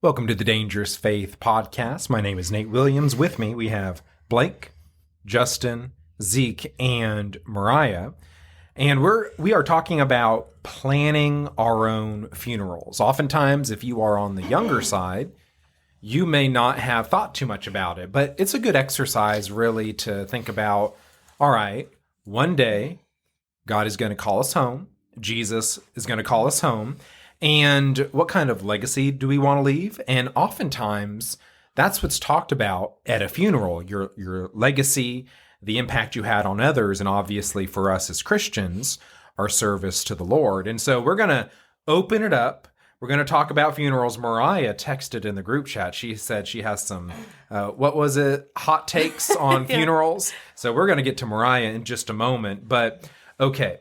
Welcome to the Dangerous Faith Podcast. My name is Nate Williams. With me, we have Blake, Justin, Zeke, and Mariah. And we are talking about planning our own funerals. Oftentimes, if you are on the younger side, you may not have thought too much about it, but it's a good exercise really to think about, all right, one day God is going to call us home. Jesus is going to call us home. And what kind of legacy do we want to leave? And oftentimes, that's what's talked about at a funeral, your legacy, the impact you had on others, and obviously for us as Christians, our service to the Lord. And so we're going to open it up. We're going to talk about funerals. Mariah texted in the group chat. She said she has some, hot takes on funerals. So we're going to get to Mariah in just a moment. But okay,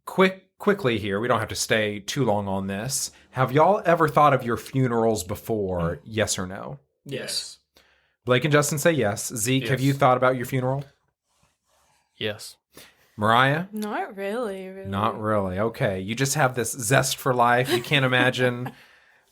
quickly here, we don't have to stay too long on this. Have y'all ever thought of your funerals before? Yes or no? Yes. Blake and Justin say yes. Zeke, have you thought about your funeral? Yes. Mariah? Not really. Not really. Okay. You just have this zest for life. You can't imagine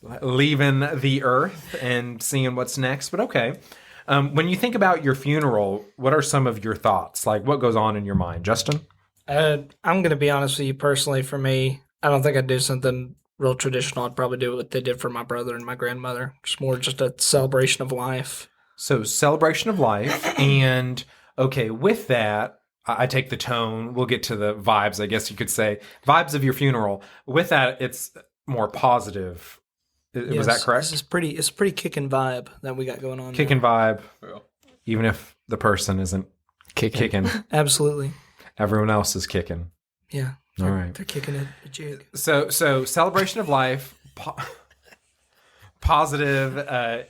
leaving the earth and seeing what's next, but okay. When you think about your funeral, what are some of your thoughts? Like, what goes on in your mind? Justin? I'm going to be honest with you personally. For me, I don't think I'd do something real traditional. I'd probably do what they did for my brother and my grandmother. It's more just a celebration of life. So celebration of life. And okay, with that, I take the tone. We'll get to the vibes, I guess you could say. Vibes of your funeral. With that, it's more positive. Was that correct? It's a pretty kicking vibe that we got going on. Kicking vibe. Even if the person isn't kicking. Absolutely. Everyone else is kicking. Yeah. All right. They're kicking it a jig. So celebration of life, positive,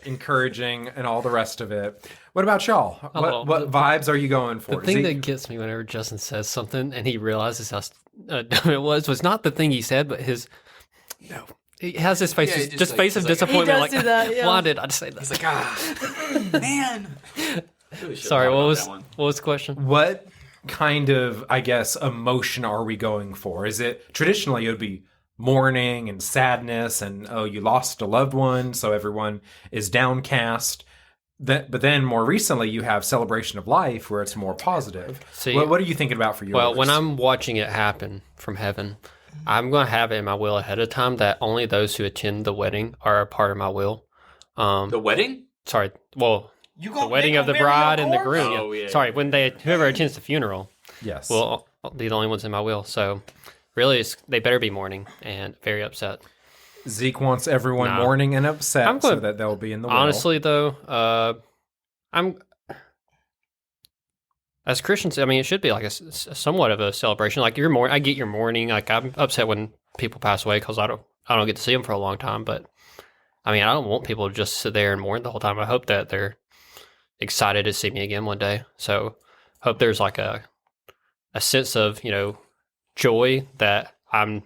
encouraging, and all the rest of it. What about y'all? What vibes are you going for? The thing that gets me whenever Justin says something and he realizes how dumb it was not the thing he said, but his he has his face, just face of disappointment. He does do that, yeah. Why did I just say that? He's like, man. Sorry, what was the question? What kind of, I guess, emotion are we going for? Is it traditionally it would be mourning and sadness and you lost a loved one, so everyone is downcast. But then more recently you have celebration of life where it's more positive. See, what are you thinking about for yours? Well, when I'm watching it happen from heaven, I'm going to have it in my will ahead of time that only those who attend the wedding are a part of my will. The wedding? Sorry, well, the wedding of the bride and the groom. Oh, yeah. Sorry, whoever attends the funeral, yes, will be the only ones in my will. So really, they better be mourning and very upset. Zeke wants everyone mourning and upset so that they'll be in the will. Honestly, though, as Christians, I mean, it should be like a somewhat of a celebration. Like I get your mourning. Like I'm upset when people pass away because I don't get to see them for a long time. But I mean, I don't want people to just sit there and mourn the whole time. I hope that they're excited to see me again one day. So hope there's like a sense of, joy that I'm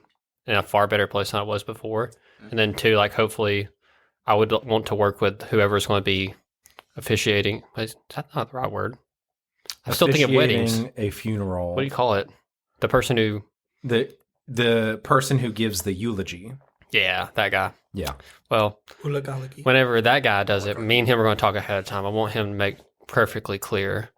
in a far better place than I was before. And then two, like hopefully I would want to work with whoever's going to be officiating. Is that not the right word? I'm still thinking of weddings. A funeral. What do you call it? The person who... The person who gives the eulogy. Yeah, that guy. Yeah. Well, whenever that guy does it, me and him are going to talk ahead of time. I want him to make perfectly clear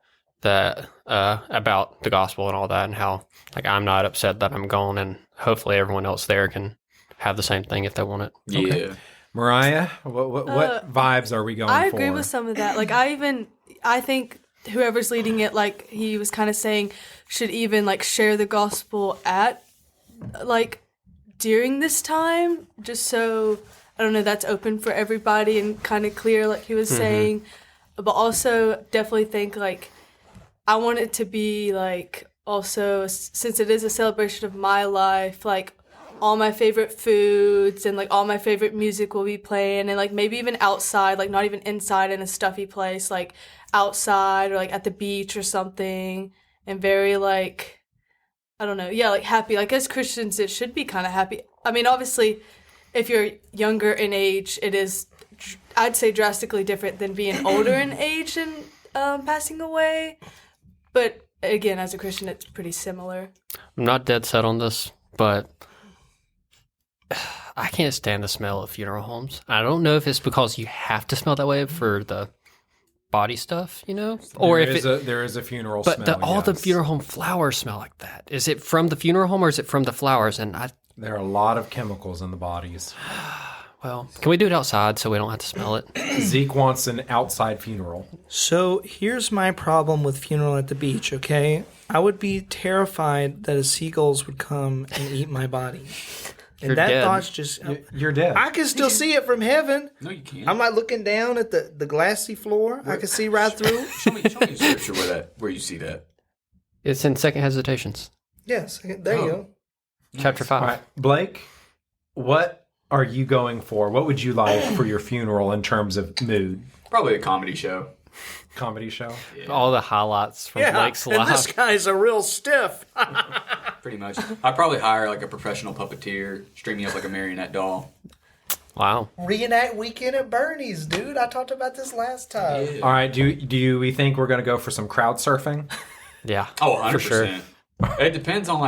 that about the gospel and all that, and how like I'm not upset that I'm gone, and hopefully everyone else there can have the same thing if they want it. Yeah. Okay. Mariah, what vibes are we going for? I agree with some of that. Like I think whoever's leading it, like he was kind of saying, should even like share the gospel at like during this time, just so I don't know, that's open for everybody and kind of clear, like he was saying. But also definitely think like I want it to be like also, since it is a celebration of my life, like all my favorite foods and like all my favorite music will be playing, and like maybe even outside, like not even inside in a stuffy place, like outside or like at the beach or something, and very like, I don't know, like happy. Like as Christians, it should be kind of happy. I mean, obviously, if you're younger in age, it is, I'd say, drastically different than being older in age and passing away. But again, as a Christian, it's pretty similar. I'm not dead set on this, but I can't stand the smell of funeral homes. I don't know if it's because you have to smell that way for the body stuff, or if there is a funeral but smell. all the yes. funeral home flowers smell like that. Is it from the funeral home or is it from the flowers? And There are a lot of chemicals in the bodies. well, can we do it outside so we don't have to smell it? Zeke wants an outside funeral. So here's my problem with funeral at the beach, okay? I would be terrified that a seagulls would come and eat my body. And You're that dead. thought's just... You're dead. I can still see it from heaven. No, you can't. I'm like looking down at the glassy floor. I can see right through. Show me a scripture where you see that. It's in Second Hesitations, Yes, there you go. chapter 5. All right, Blake, what are you going for? What would you like for your funeral in terms of mood? Probably a comedy show. Comedy show? All the highlights from Yeah, Blake's and life. this guy's a real stiff. Pretty much. I'd probably hire like a professional puppeteer, string me up like a marionette doll. Wow. Reenact Weekend at Bernie's, dude. I talked about this last time. All right, do we think we're going to go for some crowd surfing? Yeah. Oh, 100%. For sure. It depends on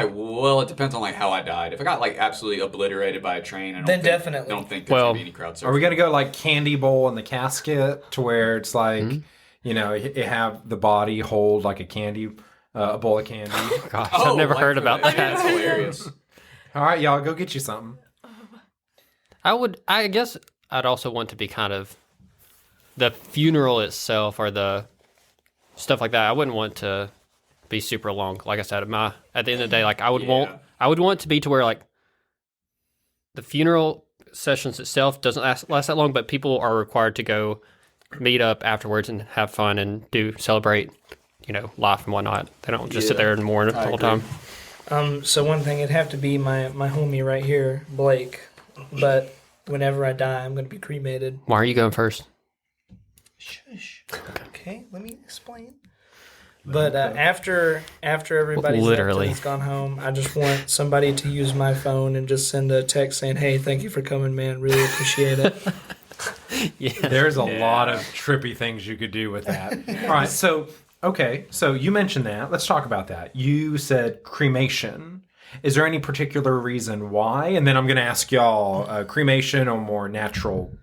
how I died. If I got like absolutely obliterated by a train, Then definitely. I don't think there's Well, gonna be any crowd surfing. Are we going to go like candy bowl in the casket to where it's like, you have the body hold like a candy, a bowl of candy? Gosh, I've never like heard for about That's that. hilarious. All right, y'all, go get you something. I guess I'd also want to be kind of the funeral itself or the stuff like that. I wouldn't want to be super long. Like I said, at the end of the day, like I would want it to be to where like the funeral sessions itself doesn't last that long, but people are required to go meet up afterwards and have fun and celebrate, life and whatnot. They don't just sit there and mourn the whole agree. time. So one thing, it'd have to be my homie right here, Blake. But whenever I die, I'm going to be cremated. Why are you going first? Shush. Okay, let me explain. But after everybody's left Literally. and has gone home, I just want somebody to use my phone and just send a text saying, "Hey, thank you for coming, man. Really appreciate it." Yeah. There's a lot of trippy things you could do with that. All right, so you mentioned that. Let's talk about that. You said cremation. Is there any particular reason why? And then I'm going to ask y'all cremation or more natural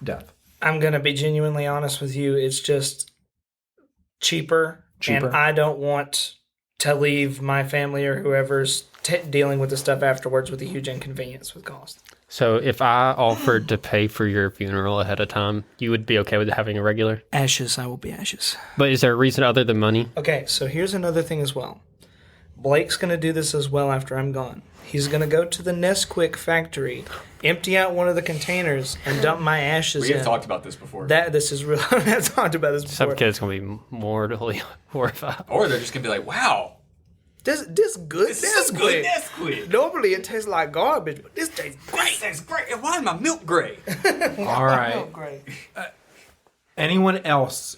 death. I'm going to be genuinely honest with you. It's just cheaper. Cheaper. And I don't want to leave my family or whoever's dealing with the stuff afterwards with a huge inconvenience with cost. So if I offered to pay for your funeral ahead of time, you would be okay with having a regular? Ashes, I will be ashes. But is there a reason other than money? Okay, so here's another thing as well. Blake's going to do this as well after I'm gone. He's going to go to the Nesquik factory, empty out one of the containers, and dump my ashes We in. have talked about this before. This is real. I've talked about this before. Some kid's going to be mortally horrified. Or they're just gonna be like, "Wow, This good this is some good Nesquik. Nesquik. Normally it tastes like garbage, but this tastes great. This tastes great. And why is my milk gray?" All right. Great. Anyone else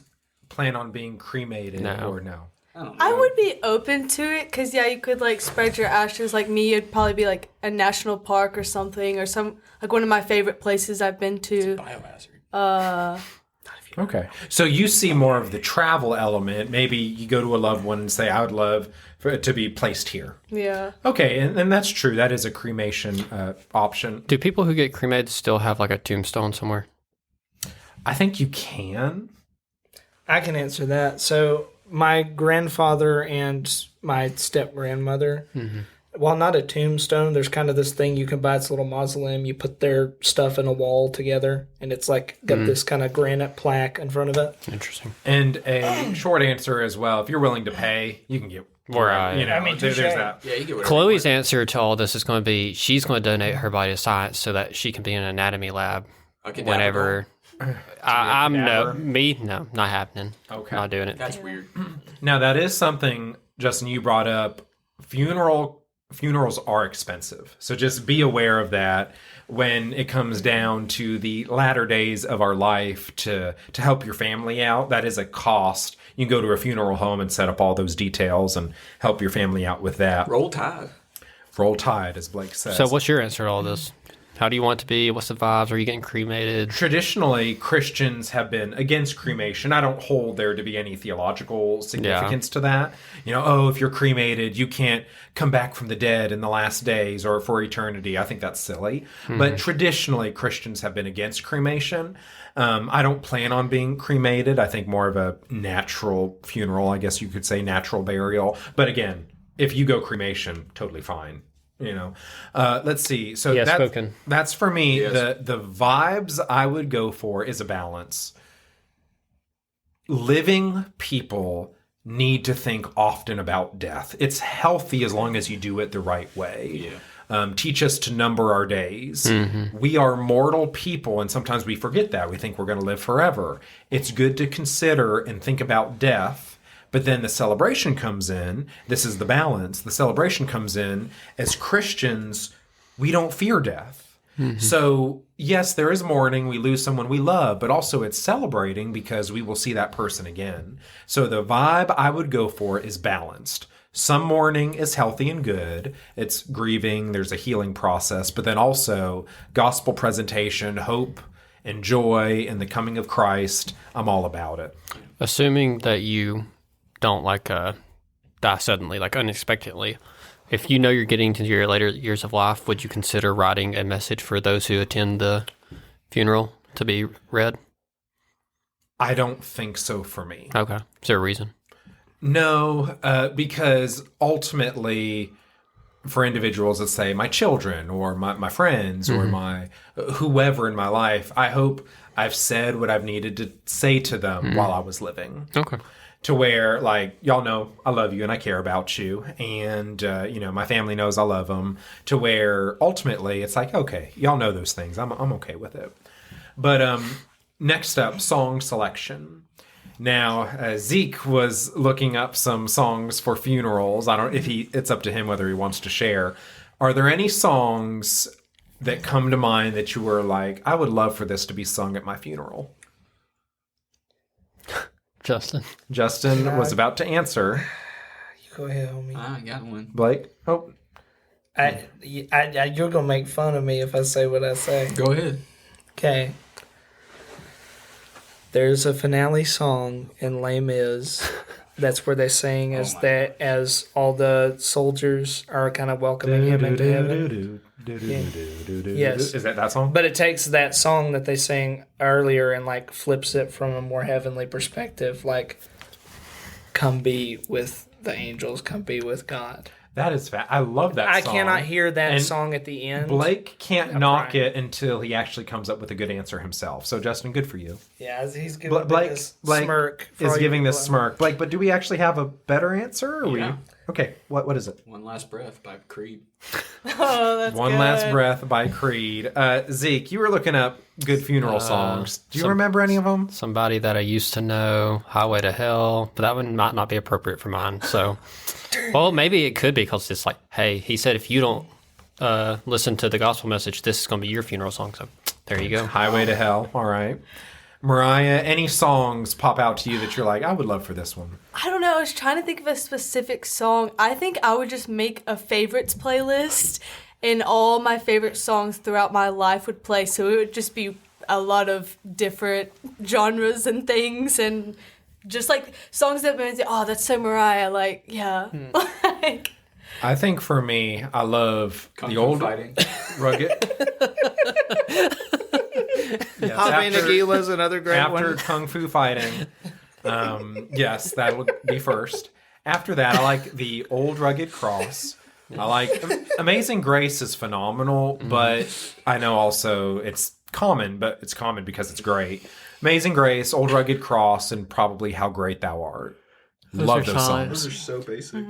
plan on being cremated No. or no? I don't know. I would be open to it because you could like spread your ashes. Like me, it'd probably be like a national park or something, or some like one of my favorite places I've been to. Biohazard. Okay. So you see more of the travel element. Maybe you go to a loved one and say, I would love for it to be placed here. Yeah. Okay. And that's true. That is a cremation option. Do people who get cremated still have like a tombstone somewhere? I think you can. I can answer that. So my grandfather and my step grandmother, while not a tombstone, there's kind of this thing you can buy. It's a little mausoleum. You put their stuff in a wall together, and it's like got this kind of granite plaque in front of it. Interesting. And a short answer as well. If you're willing to pay, you can get Right. You know, I mean, there's touche. that. Yeah, you get whatever. Chloe's answer to all this is going to be she's going to donate her body to science so that she can be in an anatomy lab Okay, whenever. I'm no, not happening. Okay. Not doing it. That's weird. Now that is something, Justin, you brought up. Funerals are expensive. So just be aware of that when it comes down to the latter days of our life to help your family out. That is a cost. You can go to a funeral home and set up all those details and help your family out with that. Roll Tide. Roll Tide, as Blake says. So what's your answer to all this? How do you want it to be? What's the vibes? Are you getting cremated? Traditionally, Christians have been against cremation. I don't hold there to be any theological significance to that. If you're cremated, you can't come back from the dead in the last days or for eternity. I think that's silly. But traditionally, Christians have been against cremation. I don't plan on being cremated. I think more of a natural funeral, I guess you could say, natural burial. But again, if you go cremation, totally fine. Let's see. So Yeah, spoken. that's for me. Yes. The vibes I would go for is a balance. Living people need to think often about death. It's healthy as long as you do it the right way. Teach us to number our days. We are mortal people, and sometimes we forget that. We think we're going to live forever. It's good to consider and think about death. But then the celebration comes in. This is the balance. The celebration comes in. As Christians, we don't fear death. So, yes, there is mourning. We lose someone we love, but also it's celebrating because we will see that person again. So the vibe I would go for is balanced. Some mourning is healthy and good. It's grieving. There's a healing process. But then also gospel presentation, hope, and joy in the coming of Christ. I'm all about it. Assuming that you don't die suddenly, unexpectedly. If you know you're getting to your later years of life, would you consider writing a message for those who attend the funeral to be read? I don't think so for me. Okay. Is there a reason? No, because ultimately, for individuals, let's say my children or my friends or my whoever in my life, I hope I've said what I've needed to say to them while I was living. Okay. To where, y'all know I love you and I care about you. And, my family knows I love them. To where, ultimately, it's like, okay, y'all know those things. I'm okay with it. But next up, song selection. Now, Zeke was looking up some songs for funerals. I don't it's up to him whether he wants to share. Are there any songs that come to mind that you were like, I would love for this to be sung at my funeral? Justin Was about to answer. You go ahead, homie. I got one. Blake? Oh, You're gonna make fun of me if I say what I say. Go ahead. Okay. There's a finale song in Les Mis. That's where they sing as all the soldiers are kind of welcoming him into heaven. Yes. Is that song? But it takes that song that they sang earlier and flips it from a more heavenly perspective, come be with the angels, come be with God. That is I love that I song. cannot hear that And song at the end. Blake can't knock crying. it until he actually comes up with a good answer himself. So, Justin, good for you. Yeah, he's giving Blake this smirk. for is all you giving this people. smirk. Blake, but do we actually have a better answer? Or Yeah. Okay, what is it? One Last Breath by Creed. Oh, that's One good. Last Breath by Creed. Zeke, you were looking up good funeral songs. Do you remember any of them? Somebody that I used to know, Highway to Hell, but that one might not be appropriate for mine. So, well, maybe it could be because it's hey, he said if you don't listen to the gospel message, this is going to be your funeral song. So there you go. Highway to Hell. All right. Mariah, any songs pop out to you that you're like, I would love for this one? I don't know. I was trying to think of a specific song. I think I would just make a favorites playlist, and all my favorite songs throughout my life would play. So it would just be a lot of different genres and things, and just songs that made me say, "Oh, that's so Mariah." Yeah. I think for me, I love Kung the Fu old Fighting. rugged. Yes, Javi Nagila's another great after one. Kung Fu Fighting. Yes, that would be first. After that, I like the old rugged cross. I like Amazing Grace is phenomenal, but I know also it's common, but it's common because it's great. Amazing Grace, Old Rugged Cross, and probably How Great Thou Art. Love those songs. are so basic.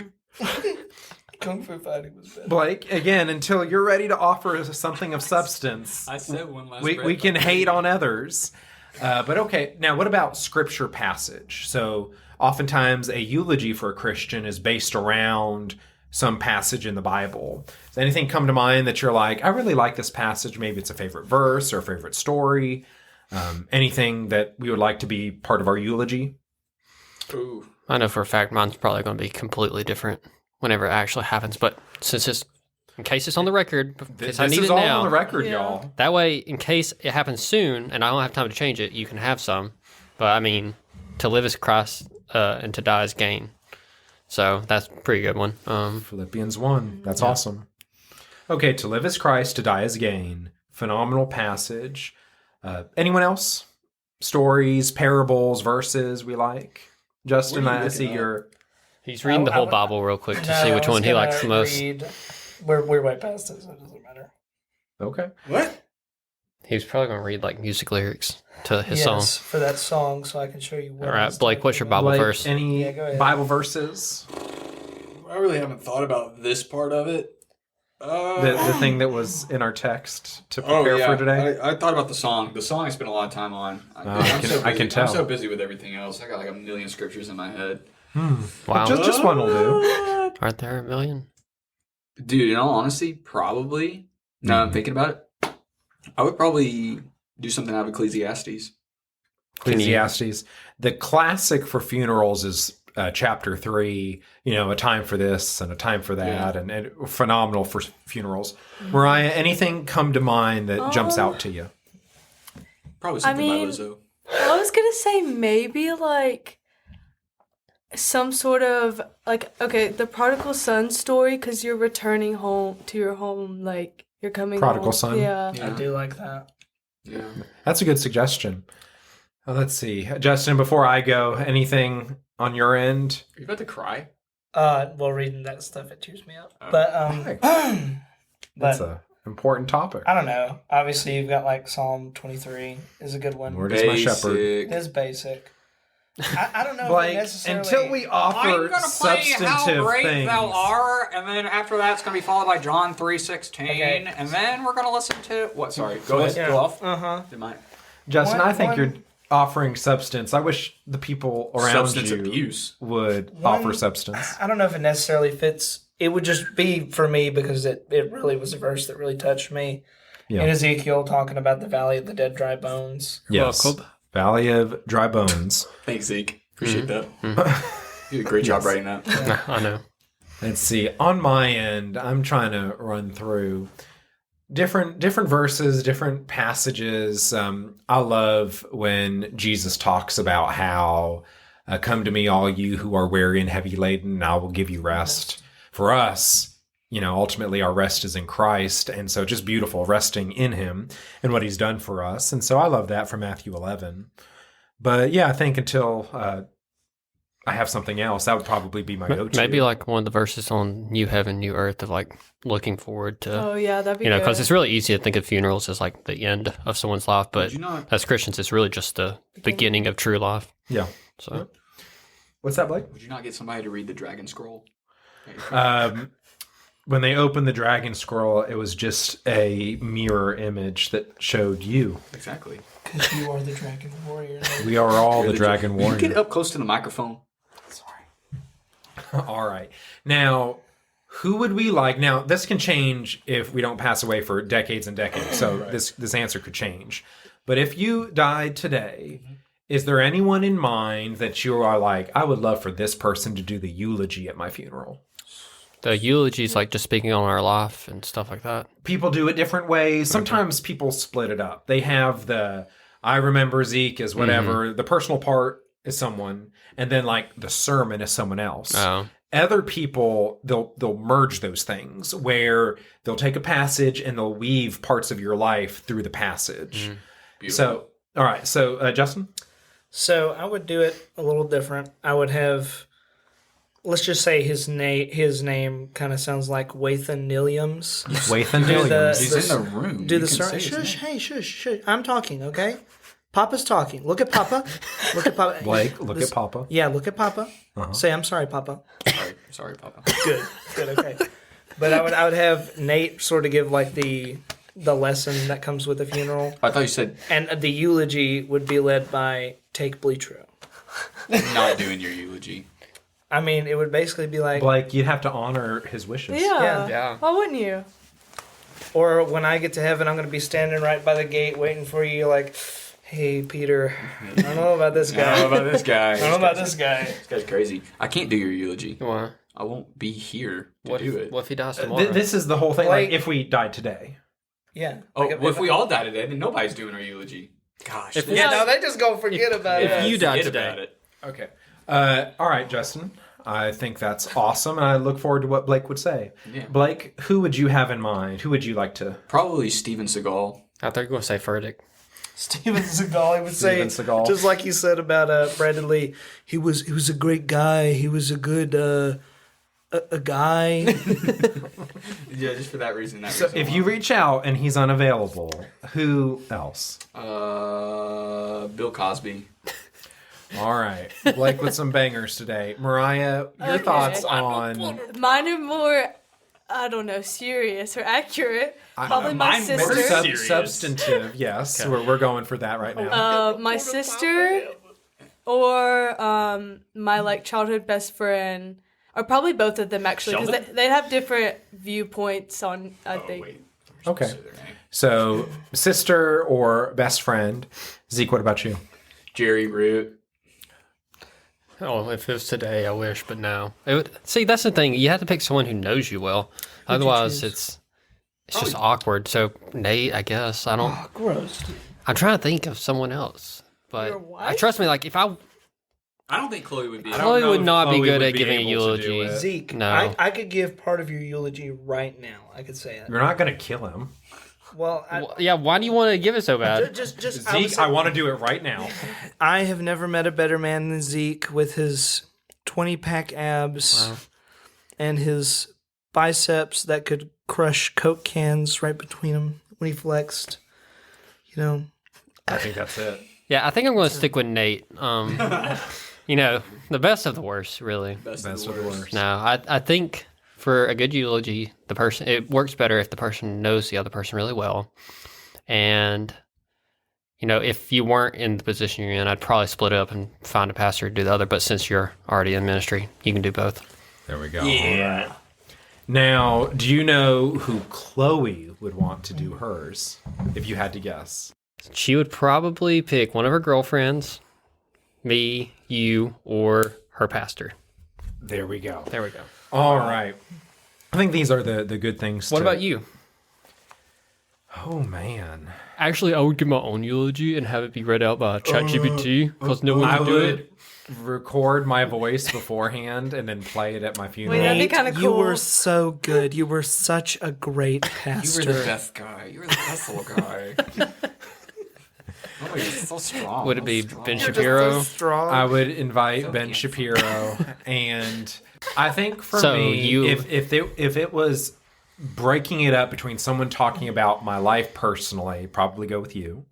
Kung Fu Fighting was better. Blake, again, until you're ready to offer something of substance, I said One Last we Breath. can hate on others. But okay, now what about scripture passage? So oftentimes a eulogy for a Christian is based around some passage in the Bible. Does anything come to mind that you're like, I really like this passage? Maybe it's a favorite verse or a favorite story. Anything that we would like to be part of our eulogy? Ooh. I know for a fact mine's probably going to be completely different whenever it actually happens. But since it's in case it's on the record, in case I This need is it all now. on the record, Yeah. y'all. That way, in case it happens soon and I don't have time to change it, you can have some. But I mean, to live is Christ and to die is gain. So that's a pretty good one. Philippians 1. That's awesome. Okay, to live is Christ, to die is gain. Phenomenal passage. Anyone else? Stories, parables, verses we like? Justin, What are you I see looking you're... He's reading the I whole would- Bible real quick to No, see I which was one he gonna likes the most. read- We're way past it, so it doesn't matter. Okay. What? He was probably going to read like music lyrics to his Yes, song. for that song, so I can show you what. All I right, was Blake, what's your talking Bible Like, verse? any Yeah, go ahead. Bible verses? I really haven't thought about this part of it. The thing that was in our text to Oh prepare yeah, for today? I thought about the song. The song I spent a lot of time on. I can tell. I'm so busy with everything else. I got like a million scriptures in my head. Wow. Just one will do. Aren't there a million? Dude, in all honesty, probably. Now I'm thinking about it. I would probably do something out of Ecclesiastes. Can you- Ecclesiastes. The classic for funerals is chapter 3, a time for this and a time for that, and phenomenal for funerals. Mariah, anything come to mind that jumps out to you? Probably something mean- by Lizzo. I was gonna say maybe like some sort of like the prodigal son story because you're returning home to your home, like you're coming Prodigal home. son? Yeah. I do like that. Yeah. That's a good suggestion. Let's see. Justin, before I go, anything on your end? Are you about to cry? Well, reading that stuff it cheers me up. But That's but an important topic. I don't know. Obviously, you've got like Psalm 23 is a good one. Lord is my shepherd. It is basic. I don't know if it Like, necessarily. until we offer substantive things. are, and then after that, it's going to be followed by John 3:16, Okay. and then we're going to listen to what? Sorry, go ahead. Yeah. Go off. Uh-huh. Justin, One- I think one- you're offering substance. I wish the people around Substance you abuse. would One- offer substance. I don't know if it necessarily fits. It would just be for me because it really was a verse that really touched me. Yeah. In Ezekiel, talking about the valley of the dead dry bones. Yes. Welcome. Valley of Dry Bones. Thanks, Zeke. Appreciate that. You did a great job writing that. I know. Let's see. On my end, I'm trying to run through different verses, different passages. I love when Jesus talks about how come to me, all you who are weary and heavy laden, and I will give you rest. For us, ultimately our rest is in Christ, and so just beautiful resting in Him and what He's done for us. And so I love that from Matthew 11. But yeah, I think until I have something else, that would probably be my go-to. Maybe like one of the verses on New Heaven, New Earth of like looking forward to, Oh yeah, that'd be because good. it's really easy to think of funerals as like the end of someone's life, but Would you not? as Christians, it's really just the beginning of true life. Yeah. So What's that, Blake? Would you not get somebody to read the Dragon Scroll? When they opened the Dragon Scroll, it was just a mirror image that showed you. Exactly. Because you are the dragon warrior. We are all the You're Dragon You get Warrior. up close to the microphone. Sorry. All right. Now, who would we like? Now, this can change if we don't pass away for decades and decades. So this answer could change. But if you died today, is there anyone in mind that you are like, I would love for this person to do the eulogy at my funeral? the eulogy is like just speaking on our life and stuff like that. People do it different ways. Sometimes people split it up. They have the I remember Zeke as whatever, the personal part is someone, and then like the sermon is someone else. Oh. Other people they'll merge those things where they'll take a passage and they'll weave parts of your life through the passage. So all right, so Justin? So I would do it a little different. I would have, let's just say his name kind of sounds like Wathan Williams. Wathan Do the- Williams. He's in the room. Do You the can sermon. say his Shush, name. hey, shush, shush. I'm talking, okay? Papa's talking. Look at Papa. Look at Papa. Blake, look at Papa. Yeah, look at Papa. Say, I'm sorry, Papa. Sorry, Papa. Good, okay. But I would have Nate sort of give like the lesson that comes with the funeral, I thought you said and the eulogy would be led by Take Bleachrow. not doing your eulogy. I mean, it would basically be like, Blake, you'd have to honor his wishes. Yeah. Yeah. Why wouldn't you? or when I get to heaven, I'm going to be standing right by the gate waiting for you, like, hey, Peter, I don't know about this I don't know guy. about this guy. I don't know about this guy. This guy's crazy. I can't do your eulogy. Why? I won't be here to What do it. if he dies tomorrow? This is the whole thing. Like- Like, if we died today. Yeah. Oh, Like, well, if we all die today, then nobody's doing our eulogy. Gosh. If- this- Yeah, no, they just gonna forget about if it. you died forget today. about it. Okay. All right, Justin. I think that's awesome, and I look forward to what Blake would say. Yeah. Blake, who would you have in mind? Who would you like to? Probably Steven Seagal. I thought you were going to say Furtick. Steven Seagal, he would say, Steven Seagal. just like you said about Brandon Lee, he was a great guy. He was a good a guy. Yeah, just for that reason. So if you reach out and he's unavailable, who else? Bill Cosby. All right, Blake with some bangers today. Mariah, your Okay. thoughts on? Mine are more, I don't know, serious or accurate. Probably my mine more sister. serious. Substantive, yes. We're going for that right now. My sister or my like childhood best friend, or probably both of them actually, because Sheldon? they have different viewpoints on. I think. Wait. Okay. So, sister or best friend. Zeke, what about you? Jerry Root. Oh, if it was today, I wish, but no. See, that's the thing. You have to pick someone who knows you well. Otherwise, it's just awkward. So, Nate, I guess. I don't. Gross. I'm trying to think of someone else. But Your wife? trust me, like, if I. I don't think Chloe would be. I don't Chloe know would if not be Chloe good would at be giving a able to do eulogy. it. Zeke, No. I could give part of your eulogy right now. I could say it. You're not going to kill him. Well, Yeah, why do you want to give it so bad? just Zeke, I want to do it right now. I have never met a better man than Zeke with his 20-pack abs and his biceps that could crush Coke cans right between them when he flexed. You know, I think that's it. Yeah, I think I'm going to stick with Nate. You know, the best of the worst, really. Best That's of the the worst. worst. No, I think for a good eulogy, it works better if the person knows the other person really well. And, you know, if you weren't in the position you're in, I'd probably split up and find a pastor to do the other. But since you're already in ministry, you can do both. There we go. Yeah. All right. Now, do you know who Chloe would want to do hers? If you had to guess. She would probably pick one of her girlfriends, me, you, or her pastor. There we go. There we go. All right. I think these are the good things. What about you? Oh, man. Actually, I would give my own eulogy and have it be read out by ChatGPT because no one I would do would it. record my voice beforehand and then play it at my funeral. Wait, that'd be Nate, kinda you cool. were so good. You were such a great You pastor. were the best guy. You were the best little guy. Oh, you're so strong. Would it be So Ben strong. Shapiro? Strong. I would invite Ben handsome. Shapiro, and I think for So me, you- if it was breaking it up between someone talking about my life personally, probably go with you,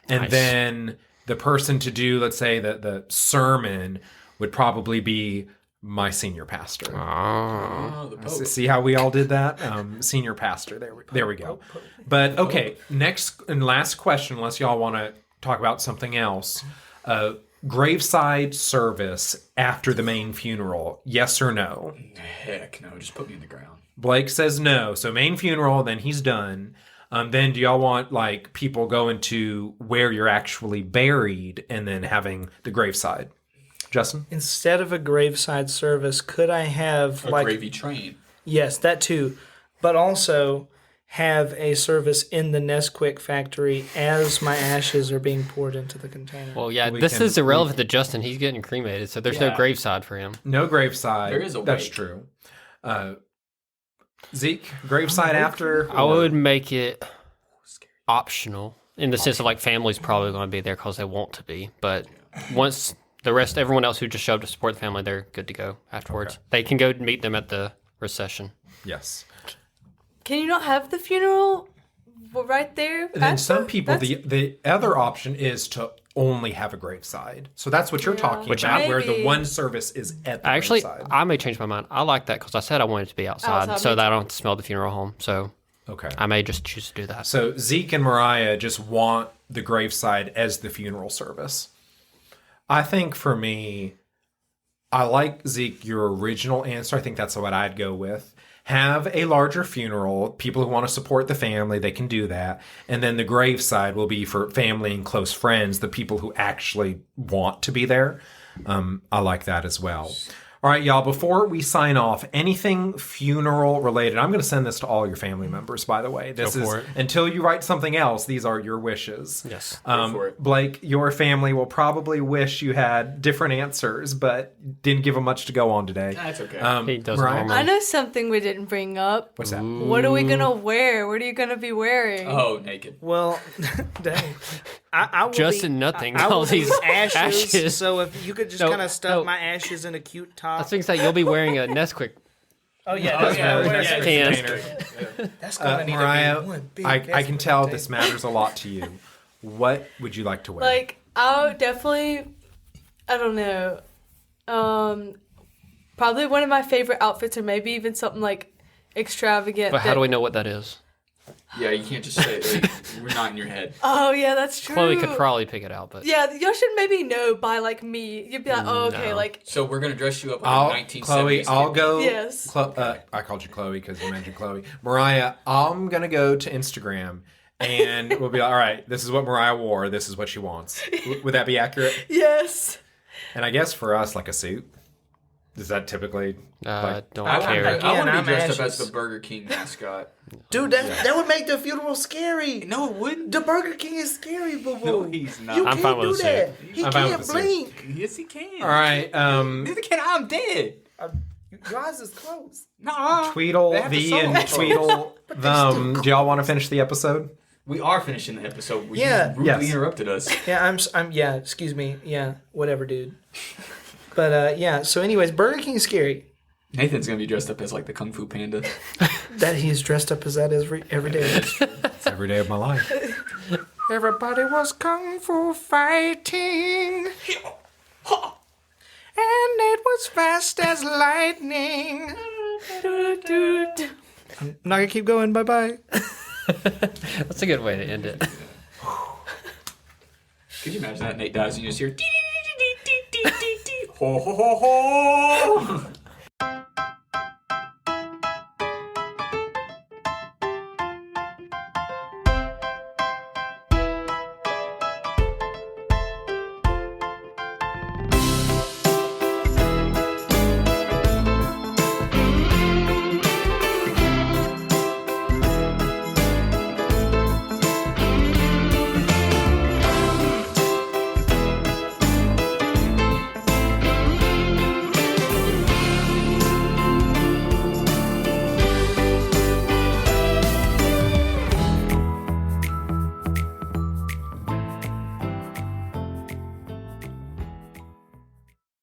and Nice. then the person to do, let's say, the sermon would probably be my senior pastor. Oh, the Pope. See how we all did that? Senior pastor. There we go. But okay, next and last question, unless y'all want to talk about something else. Graveside service after the main funeral, yes or no? Heck no, just put me in the ground. Blake says no. So main funeral, then he's done. Then do y'all want like people going to where you're actually buried and then having the graveside? Justin? Instead of a graveside service, could I have A gravy train. Yes, that too, but also have a service in the Nesquik factory as my ashes are being poured into the container. Well, yeah, We this can- is irrelevant to Justin. He's getting cremated, so there's no Yeah. graveside for him. No graveside. There is a That's wake. true. Zeke, graveside after? I would make it optional in the sense of like family's probably going to be there because they want to be, but once everyone else who just showed up to support the family, they're good to go afterwards. They can go meet them at the recession. Yes. Can you not have the funeral right there? And then at some the- people, that's- the other option is to only have a graveside. So that's what you're talking Which about, where the maybe- one service is at the Actually, graveside. I may change my mind. I like that because I said I wanted it to be outside, Outside, so me that I don't have to smell the funeral home. So Okay. I may just choose to do that. So Zeke and Mariah just want the graveside as the funeral service. I think for me, I like Zeke, your original answer. I think that's what I'd go with. Have a larger funeral. People who want to support the family, they can do that. And then the graveside will be for family and close friends, the people who actually want to be there. I like that as well. All right, y'all, before we sign off, anything funeral related, I'm going to send this to all your family members, by the way. This Go is for it. until you write something else, these are your wishes. Yes. Go for it. Blake, your family will probably wish you had different answers, but didn't give them much to go on today. That's okay. He doesn't Mariah? normally. I know something we didn't bring up. What's that? What are we gonna wear? What are you gonna be wearing? oh, naked. Well, dang. I will Justin be, nothing. I All will be these ashes, ashes. So if you could just No, kind of stuff no. my ashes in a cute I top. was thinking that you'll be wearing a Nesquik Oh yeah, Oh, yeah, that's yeah, can. That's gonna need to Mariah, be one big I can basket tell container. this matters a lot to you. What would you like to wear? Like I would definitely, I don't know, probably one of my favorite outfits, or maybe even something like extravagant. But how that- do we know what that is? Yeah, you can't just say it. Like, we're not in your head. Oh yeah, that's true. Chloe could probably pick it out, but Yeah, y'all should maybe know by like me. You'd be like, oh okay, No. like So we're gonna dress you up like a 1970s. Chloe, I'll go. Yes. I called you Chloe because you mentioned Chloe. Mariah, I'm gonna go to Instagram and we'll be like, all right, this is what Mariah wore. This is what she wants. Would that be accurate? yes. And I guess for us, like a suit. Is that typically? don't I want care. to Again, be I'm dressed up ashes. as the Burger King mascot. Dude, that would make the funeral scary. No, it wouldn't. The Burger King is scary, boo boo. No, he's not. You I'm can't fine with do the that. He I'm fine can't with the suit. blink. Yes, he can. All right. Neither can I. I'm dead. Your eyes is closed. Nah. Tweedle They have thee the and soul. Tweedle them. Do y'all want to finish the episode? We are finishing the episode. You Yeah. rudely Yes. interrupted us. Yeah, I'm. Yeah, excuse me. Yeah, whatever, dude. But yeah. So, anyways, Burger King is scary. Nathan's gonna be dressed up as like the Kung Fu Panda. That he's dressed up as that every day. It's every day of my life. Everybody was kung fu fighting, and it was fast as lightning. I'm not gonna keep going. Bye bye. That's a good way to end it. Could you imagine that Nate dies and you just hear ho ho ho ho?